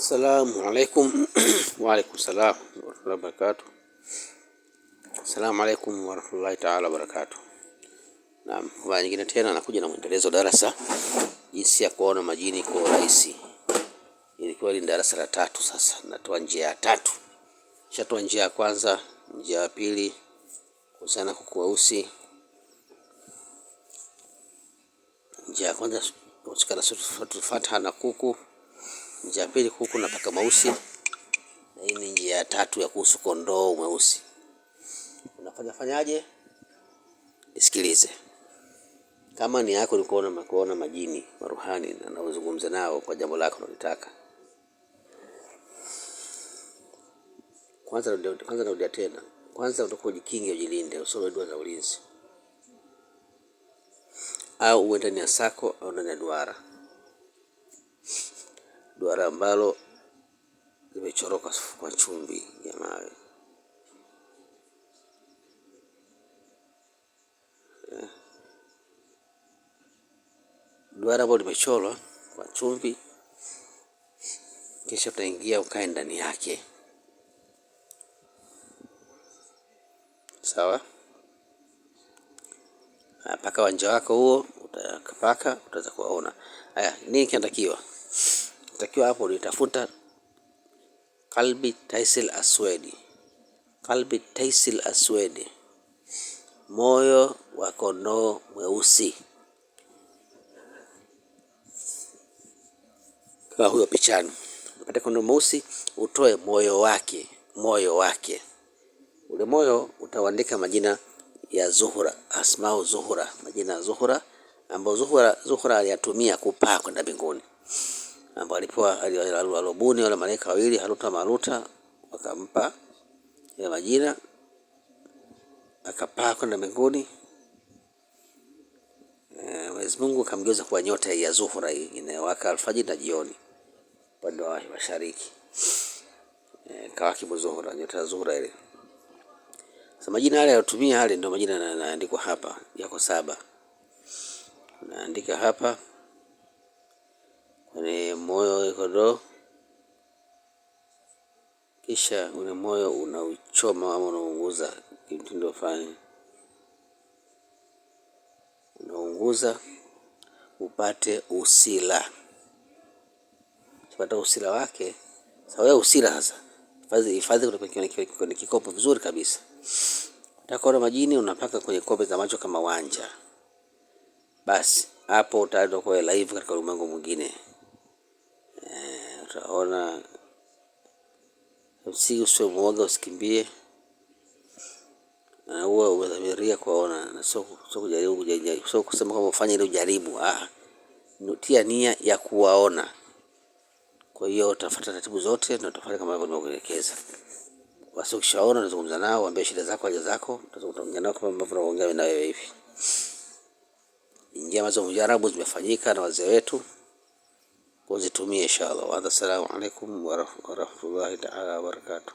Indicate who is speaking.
Speaker 1: Assalamu alaikum. Wa alaikum salam warahmatullahi wabarakatuh. Assalamu alaikum warahmatullahi taala wabarakatuh. Naam, kwa nyingine tena nakuja na mwendelezo darasa jinsi ya kuona majini kwa urahisi. Ilikuwa ni darasa la 3 sasa. Natoa njia ya 3. Nishatoa njia ya kwanza, njia ya pili kuhusiana kuku weusi. Njia ya kwanza kuhusiana na fatha na kuku. Njia ya pili kuku na paka mweusi. Na hii ni njia ya 3 ya kuhusu kondoo mweusi. Fanyaje? Isikilize. Kama ni yako ni kuona majini maruhani na uzungumze nao kwa jambo lako unalotaka. Kwanza narudia tena. Kwanza utakuwa ujikinge, ujilinde, usome dua za ulinzi. Au uwe ndani ya sako au ndani ya duara. Duara ambalo limechoroka kwa chumvi ya mawe. Duara ambalo limechorwa kwa chumvi, kisha utaingia ukae ndani yake. Sawa? Paka wanja wako huo utakapaka utaweza kuona. Haya, nini kinatakiwa? Takiwa hapo nitafuta Kalbi Taisil Aswedi. Kalbi Taisil Aswedi. Moyo wa kondoo mweusi. Kwa huyo pichani. Upate kondoo mweusi, utoe moyo wake. Ule moyo utaandika majina ya Zuhura, Asmau Zuhura, majina ya Zuhura ambayo Zuhura aliyatumia kupaa kwenda mbinguni. Ambapo alipewa alobuni wale malaika wawili Haruta Maruta, wakampa ya majina akapaa kwenda mbinguni. Mwenyezi Mungu akamgeuza kuwa nyota ya Zuhura hii inayowaka alfajiri na jioni upande wa mashariki. Kawakibu Zuhura, nyota ya Zuhura ile. Sasa majina yale aliyotumia yale ndio majina yanaandikwa hapa, yako 7. Naandika hapa kwenye moyo kondoo, kisha ule moyo unauchoma ama unaunguza kimtindo fulani. Unaunguza upate usila. Upate usila wake. Sawa ya usila sasa. Hifadhi kwenye kikopo vizuri kabisa. Utakuwa majini unapaka kwenye kope za macho kama wanja. Basi hapo utaenda kwa live katika ulimwengu mwingine. Utaona usio muoga, usikimbie. Na huwa umedhamiria kuona na sio kujaribu, sio kusema kama ufanye ile ujaribu. Tia nia ya kuwaona. Kwa hiyo utafuata taratibu zote na utafanya kama nilivyokuelekeza. Basi ukishaona unazungumza nao, waambie shida zako, haja zako, utaongea nao kama ambavyo unaongea na wewe hivi. Njia za mujarabu zimefanyika na wazee wetu, kuzitumia inshallah. Wa assalamu alaikum wa rahmatullahi ta'ala wa barakatuh.